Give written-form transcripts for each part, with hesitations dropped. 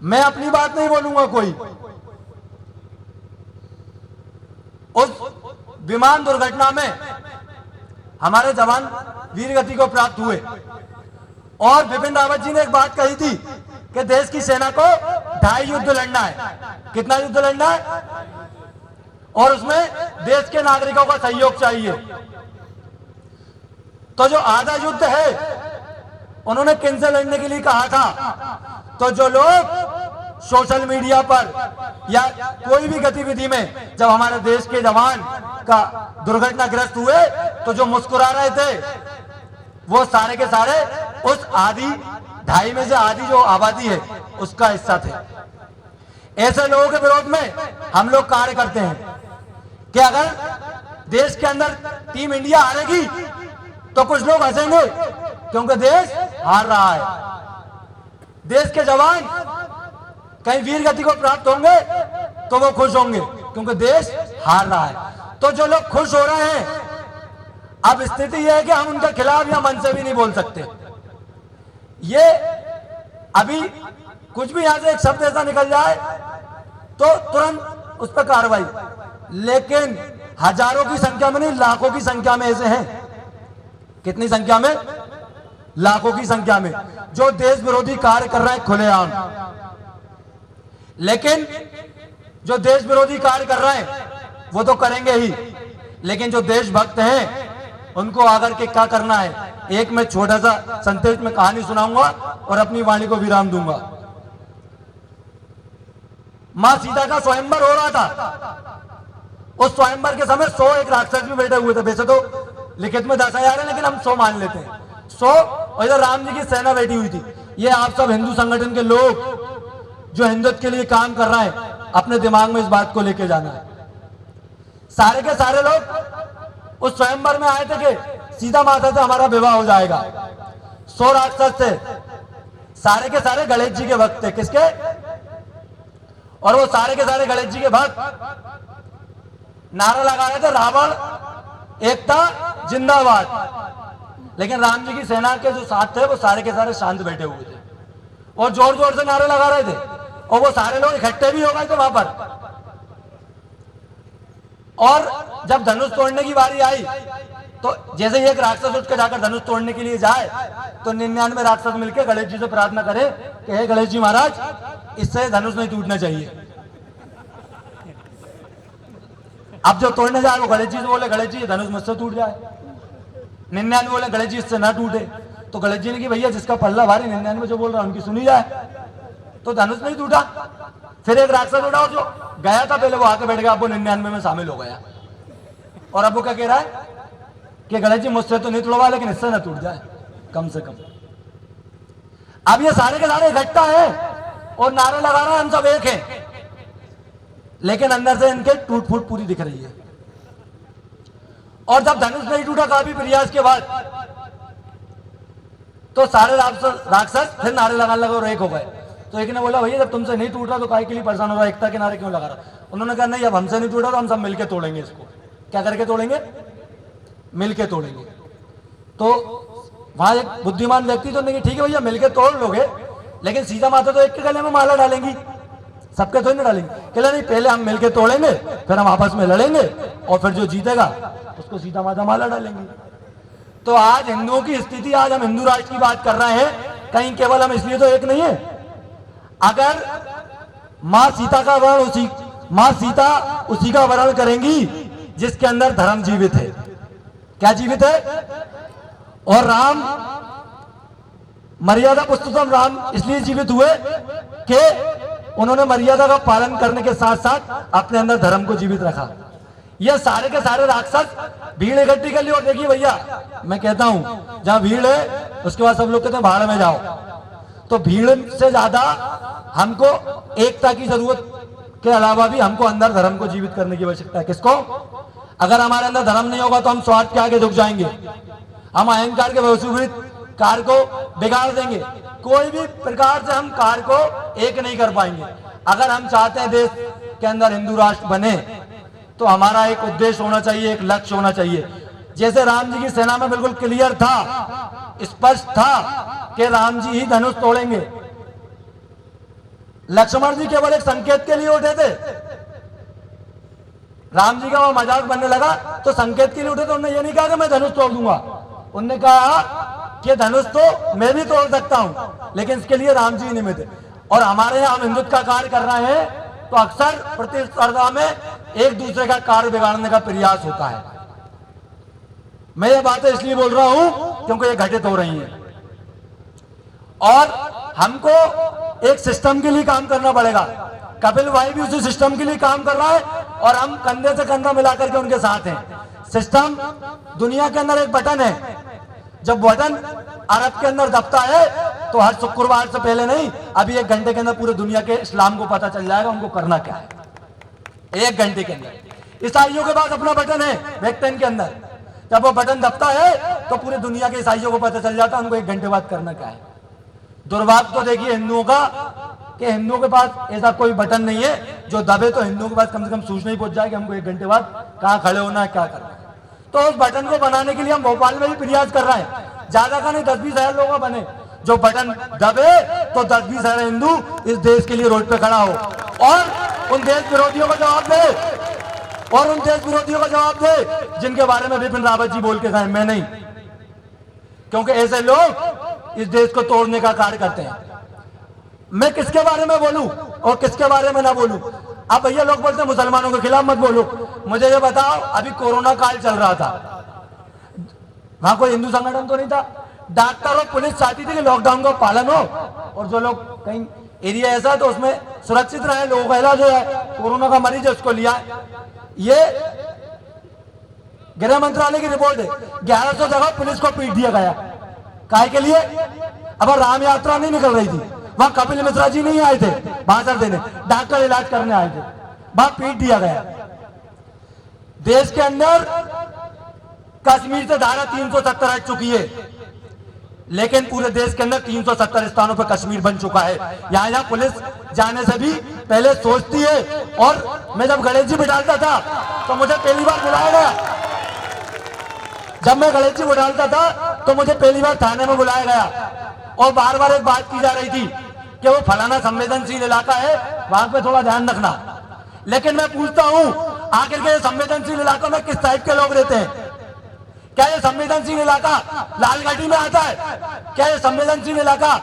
मैं अपनी बात नहीं बोलूंगा कोई। उस विमान दुर्घटना में हमारे जवान वीर गति को प्राप्त हुए और बिपिन रावत जी ने एक बात कही थी कि देश की सेना को 2.5 युद्ध लड़ना है। कितना युद्ध लड़ना है? और उसमें देश के नागरिकों का सहयोग चाहिए। तो जो आधा युद्ध है उन्होंने किन से लड़ने के लिए कहा था? तो जो लोग सोशल मीडिया पर या कोई भी गतिविधि में जब हमारे देश के जवान का दुर्घटनाग्रस्त हुए तो जो मुस्कुरा रहे थे वो सारे के सारे उस आधी 2.5 में से आधी जो आबादी है उसका हिस्सा थे। ऐसे लोगों के विरोध में हम लोग कार्य करते हैं कि अगर देश के अंदर टीम इंडिया हारेगी तो कुछ लोग हंसेंगे क्योंकि देश हार रहा है। देश के जवान कहीं वीर गति को प्राप्त होंगे तो वो खुश होंगे क्योंकि देश हार रहा है। तो जो लोग खुश हो रहे हैं, अब स्थिति यह है कि हम उनके खिलाफ या मन से भी नहीं बोल सकते। ये अभी कुछ भी यहां से एक शब्द ऐसा निकल जाए तो तुरंत उस पर कार्रवाई, लेकिन हजारों की संख्या में नहीं, लाखों की संख्या में ऐसे हैं। कितनी संख्या में? लाखों की संख्या में जो देश विरोधी कार्य कर रहे हैं खुलेआम। लेकिन जो देश विरोधी कार्य कर रहे हैं वो तो करेंगे ही, लेकिन जो देशभक्त हैं उनको आकर के क्या करना है? एक मैं छोटा सा संक्षेप में कहानी सुनाऊंगा और अपनी वाणी को विराम दूंगा। मां सीता का स्वयंवर हो रहा था। उस स्वयंवर के समय 100 एक राक्षस भी बैठे हुए थे। वैसे तो लिखित में 10,000 है लेकिन हम 100 मान लेते हैं। 100 और इधर राम जी की सेना बैठी हुई थी। ये आप सब हिंदू संगठन के लोग जो हिंदुत्व के लिए काम कर रहे हैं अपने दिमाग में इस बात को लेके जाना है। सारे के सारे लोग उस स्वयंवर में आए थे कि सीता माता से हमारा विवाह हो जाएगा। 100 राक्षस थे, सारे के सारे गणेश जी के भक्त थे। किसके? और वो सारे के सारे गणेश जी के भक्त नारा लगा रहे थे, रावण एकता जिंदाबाद। लेकिन राम जी की सेना के जो साथ थे वो सारे के सारे शांत बैठे हुए थे और जोर जोर से नारे लगा रहे थे और वो सारे लोग इकट्ठे भी हो गए थे वहां पर। और जब धनुष तोड़ने की बारी आई तो जैसे ही एक राक्षस उठ के जाकर धनुष तोड़ने के लिए जाए तो 99 राक्षस मिलकर गणेश जी से प्रार्थना करे कि हे गणेश जी महाराज, इससे धनुष नहीं टूटना चाहिए। अब जो तोड़ने जाए वो गणेश जी से बोले, गणेश जी धनुष मुझसे टूट जाए। 99 बोले गणेश जी इससे ना टूटे। तो गणेश जी ने कि भैया जिसका पल्ला भारी 99 जो बोल रहा है उनकी सुनी जाए। तो धनुष नहीं टूटा। फिर एक राक्षस उठा और जो गया था पहले वो आके बैठ गया, अब वो 99 में शामिल हो गया। और अब वो क्या कह रहा है कि गणेश जी मुझसे तो नहीं तोड़वा लेकिन इससे ना टूट जाए कम से कम। अब ये सारे के सारे इकट्ठा है और नारे लगा रहे हैं हम सब एक हैं, लेकिन अंदर से इनके टूट फूट पूरी दिख रही है। और जब धनुष नहीं टूटा काफी प्रयास के बाद तो सारे राक्षस फिर नारे लगाने लगे और एक हो गए। तो एक ने बोला भैया जब तुमसे नहीं टूट रहा तो काहे के लिए परेशान हो रहा है, एकता के नारे क्यों लगा रहा? उन्होंने कहा नहीं, अब हमसे नहीं टूटा तो हम सब मिलके तोड़ेंगे इसको। क्या करके तोड़ेंगे? मिलके तोड़ेंगे। तो वहां एक बुद्धिमान व्यक्ति तो नहीं, ठीक है भैया मिलके तोड़ लोगे लेकिन सीता माता तो एक के गले में माला डालेंगी, सबके तो नहीं डालेंगे। कहला नहीं, पहले हम मिलके तोड़ेंगे फिर हम आपस में लड़ेंगे और फिर जो जीतेगा उसको सीता माता माला डालेंगी। तो आज हिंदुओं की स्थिति, आज हम हिंदू राष्ट्र की बात कर रहे हैं, कहीं केवल हम इसलिए तो एक नहीं है। अगर मां सीता उसी का वर्ण करेंगी जिसके अंदर धर्म जीवित है। क्या जीवित है? और राम मर्यादा पुरुषोत्तम राम इसलिए जीवित हुए कि उन्होंने मर्यादा का पालन करने के साथ साथ अपने अंदर धर्म को जीवित रखा। ये सारे के सारे राक्षस भीड़ इकट्ठी कर ली और देखिए भैया मैं कहता हूं जहां भीड़ है उसके बाद सब लोग कहते हैं भाड़ में जाओ। तो भीड़ से ज्यादा हमको एकता की जरूरत के अलावा भी हमको अंदर धर्म को जीवित करने की आवश्यकता है। किसको? अगर हमारे अंदर धर्म नहीं होगा तो हम स्वार्थ के आगे झुक जाएंगे, हम अहंकार के विपरीत कार्य को बिगाड़ देंगे, कोई भी प्रकार से हम कार्य को एक नहीं कर पाएंगे। अगर हम चाहते हैं देश के अंदर हिंदू राष्ट्र बने तो हमारा एक उद्देश्य होना चाहिए, एक लक्ष्य होना चाहिए। जैसे राम जी की सेना में बिल्कुल क्लियर था, स्पष्ट था कि राम जी ही धनुष तोड़ेंगे, लक्ष्मण जी केवल एक संकेत के लिए उठे थे। राम जी का वो मजाक बनने लगा तो संकेत के लिए उठे, तो उन्होंने ये नहीं कहा कि मैं धनुष तोड़ दूंगा। उन्होंने कहा कि धनुष तो मैं भी तोड़ सकता हूं, लेकिन इसके लिए राम जी निमित्त। और हमारे यहां हम हिंदुत्व का कार्य कर रहे हैं तो अक्सर प्रतिस्पर्धा में एक दूसरे का कार्य बिगाड़ने का प्रयास होता है। मैं ये बातें इसलिए बोल रहा हूं क्योंकि ये घटित हो रही हैं और हमको एक सिस्टम के लिए काम करना पड़ेगा। कपिल भाई भी उसी सिस्टम के लिए काम कर रहा है और हम कंधे से कंधा मिलाकर के उनके साथ हैं। सिस्टम दुनिया के अंदर एक बटन है, जब बटन अरब के अंदर दबता है तो हर शुक्रवार से पहले नहीं, अभी 1 घंटे के अंदर पूरे दुनिया के इस्लाम को पता चल जाएगा उनको करना क्या है। 1 घंटे के अंदर ईसाइयों के पास अपना बटन है वेक्टन के अंदर, जब वो बटन दबता है तो पूरे दुनिया के ईसाइयों को पता चल जाता है उनको 1 घंटे बाद करना क्या है। दुर्भाग्य तो देखिए हिंदुओं का कि हिंदुओं के पास ऐसा कोई बटन नहीं है जो दबे तो हिंदुओं के पास कम से कम सूचना ही पहुंच जाए कि हमको 1 घंटे बाद कहां खड़े होना है, क्या करना है। तो उस बटन को बनाने के लिए हम भोपाल में भी प्रयास कर रहे हैं। ज्यादा का नहीं 10-20 हजार लोग बने, जो बटन दबे तो 10-20 हजार हिंदू इस देश के लिए रोड पे खड़ा हो और उन देश विरोधियों का जवाब दे, और उन देश विरोधियों का जवाब दे जिनके बारे में बिपिन रावत जी बोल के गए, मैं नहीं। क्योंकि ऐसे लोग इस देश को तोड़ने का कार्य करते हैं। मैं किसके बारे में बोलूं और किसके बारे में ना बोलूं। अब भैया लोग बोलते हैं मुसलमानों के खिलाफ मत बोलो। मुझे ये बताओ, अभी कोरोना काल चल रहा था, वहां कोई हिंदू संगठन तो नहीं था। डॉक्टर और पुलिस चाहती थी कि लॉकडाउन का पालन हो और जो लोग कहीं एरिया ऐसा है तो उसमें सुरक्षित रहे, लोगों का इलाज हो जाए। कोरोना का मरीज है उसको लिया, ये गृह मंत्रालय की रिपोर्ट है। 1100 जगह पुलिस को पीट दिया गया। काहे के लिए? अब राम यात्रा नहीं निकल रही थी, वहां कपिल मिश्रा जी नहीं आए थे भाषण देने, डॉक्टर इलाज करने आए थे, वहां पीट दिया गया। देश के अंदर कश्मीर से धारा 370 हट चुकी है, लेकिन पूरे देश के अंदर 370 स्थानों पर कश्मीर बन चुका है। यहां पुलिस जाने से भी पहले सोचती है। और मैं जब गणेश जी बिठाता था तो मुझे पहली बार बुलाया गया, जब मैं गणेश जी बिठाता था तो मुझे पहली बार थाने में बुलाया गया और बार बार एक बात की जा रही थी कि वो फलाना संवेदनशील इलाका है, वहां पे थोड़ा ध्यान रखना। लेकिन मैं पूछता हूं, आखिर के संवेदनशील इलाकों में किस टाइप के लोग रहते हैं? क्या ये संवेदनशील इलाका लालघाटी में आता है? क्या ये संवेदनशील इलाका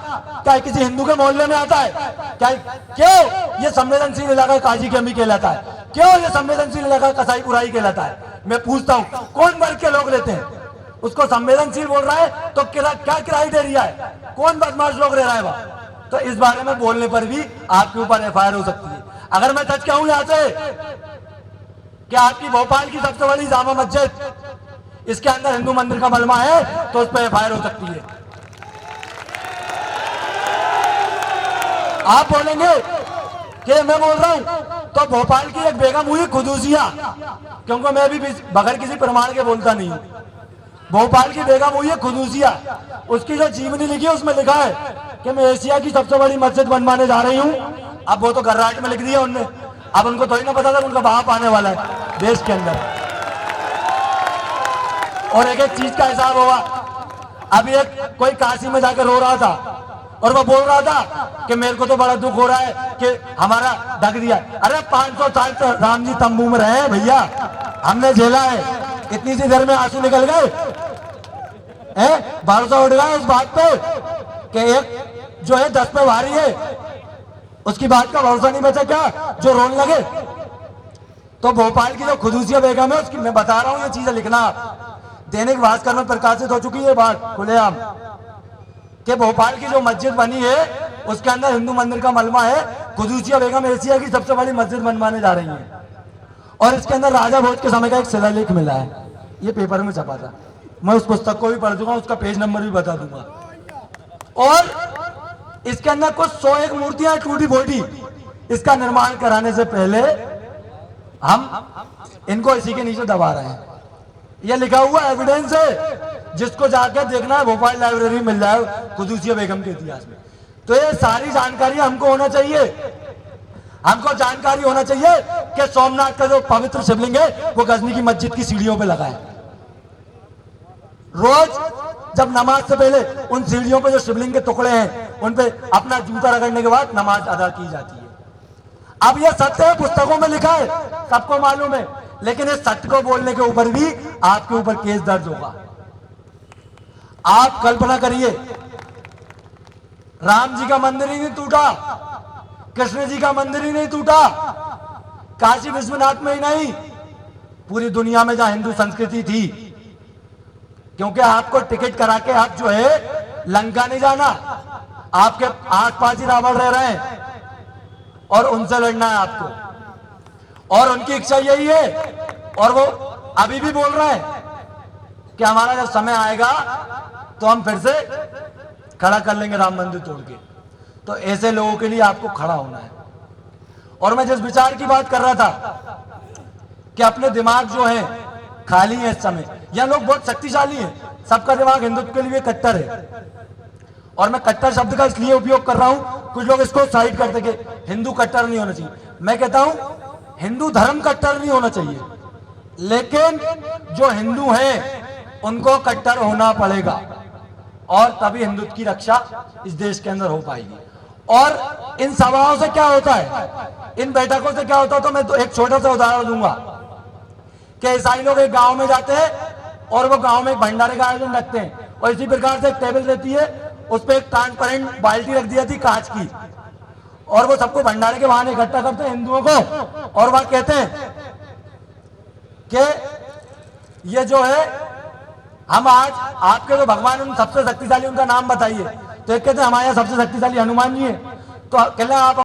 क्या किसी हिंदू के मोहल्ले में आता है? क्या क्यों ये संवेदनशील इलाका काजी के अमी कहलाता है? क्यों ये संवेदनशील इलाका कसाईपुराई कहलाता है? मैं पूछता हूं, कौन वर्ग के लोग रहते हैं? उसको संवेदनशील बोल रहा है तो क्या क्राइटेरिया है? कौन बदमाश लोग रह रहा है वहां? तो इस बारे में बोलने पर भी आपके ऊपर एफआईआर हो सकती है। अगर मैं सच कहूं यहां से कि आपकी भोपाल की सबसे बड़ी जामा मस्जिद, इसके अंदर हिंदू मंदिर का मलमा है तो उस पर एफआईआर हो सकती है। आप बोलेंगे कि मैं बोल रहा हूं, तो भोपाल की एक बेगम हुई खुदूसिया, क्योंकि मैं भी बगैर किसी प्रमाण के बोलता नहीं हूं। भोपाल की बेगम हुई है खुदूसिया, उसकी जो जीवनी लिखी है उसमें लिखा है कि मैं एशिया की सबसे बड़ी मस्जिद बनवाने जा रही हूं। अब वो तो गर्राट में लिख दिया उनने, अब उनको थोड़ी ना पता था उनका बाप आने वाला है देश के अंदर। और एक एक चीज का हिसाब होगा। अभी एक कोई काशी में जाकर रो रहा था और वो बोल रहा था कि मेरे को तो बड़ा दुख हो रहा है कि हमारा ढक दिया। अरे 500 साल तो राम जी तंबू में रहे भैया, हमने झेला है, इतनी सी देर में आंसू निकल गए हैं? भरोसा उठ गया उस बात पे कि एक जो है 10 पे भारी है, उसकी बात का भरोसा नहीं बचा क्या जो रोने लगे? तो भोपाल की जो खुदूसिया बेगम है उसकी मैं बता रहा हूं, ये चीजें लिखना। दैनिक भास्कर में प्रकाशित हो चुकी है बात खुलेआम कि भोपाल की जो मस्जिद बनी है उसके अंदर हिंदू मंदिर का मलमा है। खुदूसिया बेगम एशिया की सबसे बड़ी मस्जिद बनवाने जा रही है और इसके अंदर राजा भोज के समय का एक शिलालेख मिला है, ये पेपर में छपा था। मैं उस पुस्तक को भी पढ़ दूंगा, उसका पेज नंबर भी बता दूंगा। और इसके अंदर कुछ 101 मूर्तियां टूटी फूटी, इसका निर्माण कराने से पहले हम इनको इसी के नीचे दबा रहे हैं। यह लिखा हुआ एविडेंस है, जिसको जाकर देखना है भोपाल लाइब्रेरी मिल जाए खुदूसिया बेगम के इतिहास में। तो ये सारी जानकारी हमको होना चाहिए। हमको जानकारी होना चाहिए कि सोमनाथ का जो पवित्र शिवलिंग है वो गजनी की मस्जिद की सीढ़ियों पे लगा है। रोज जब नमाज से पहले उन सीढ़ियों पे जो शिवलिंग के टुकड़े हैं उन पे अपना जूता रगड़ने के बाद नमाज अदा की जाती है। अब यह सत्य है, पुस्तकों में लिखा है, सबको मालूम है, लेकिन इस सत्य को बोलने के ऊपर भी आपके ऊपर केस दर्ज होगा। आप कल्पना करिए, राम जी का मंदिर ही नहीं टूटा, कृष्ण जी का मंदिर ही नहीं टूटा, काशी विश्वनाथ में ही नहीं, पूरी दुनिया में जहां हिंदू संस्कृति थी, क्योंकि आपको टिकट करा के आप जो है लंका नहीं जाना, आपके आसपास ही रावण रह रहे हैं और उनसे लड़ना है आपको, और उनकी इच्छा यही है, और वो अभी भी बोल रहे हैं कि हमारा जब समय आएगा तो हम फिर से खड़ा कर लेंगे राम मंदिर तोड़ के। तो ऐसे लोगों के लिए आपको खड़ा होना है। और मैं जिस विचार की बात कर रहा था कि अपने दिमाग जो है खाली है इस समय, यह लोग बहुत शक्तिशाली हैं, सबका दिमाग हिंदुत्व के लिए कट्टर है, और मैं कट्टर शब्द का इसलिए उपयोग कर रहा हूं, कुछ लोग इसको साइड करते कि हिंदू कट्टर नहीं होना चाहिए। मैं कहता हूं हिंदू धर्म कट्टर नहीं होना चाहिए, लेकिन जो हिंदू हैं उनको कट्टर होना पड़ेगा, और तभी हिंदुत्व की रक्षा इस देश के अंदर हो पाएगी। और इन सभाओं से क्या होता है, इन बैठकों से क्या होता है, तो मैं तो एक छोटा सा उदाहरण दूंगा कि ईसाई लोग एक गांव में जाते हैं और वो गांव में एक भंडारे का आयोजन रखते हैं, और इसी प्रकार से एक टेबल रहती है, उस पर एक ट्रांसपेरेंट बाल्टी रख दी जाती कांच की, और वो सबको भंडारे के बहाने इकट्ठा करते हैं हिंदुओं को, और वह कहते हैं कि ये जो है हम आज आपके जो भगवान उन सबसे शक्तिशाली उनका नाम बताइए, तो एक कहते हैं हमारे यहाँ सबसे शक्तिशाली हनुमान जी है, तो कहते हैं आप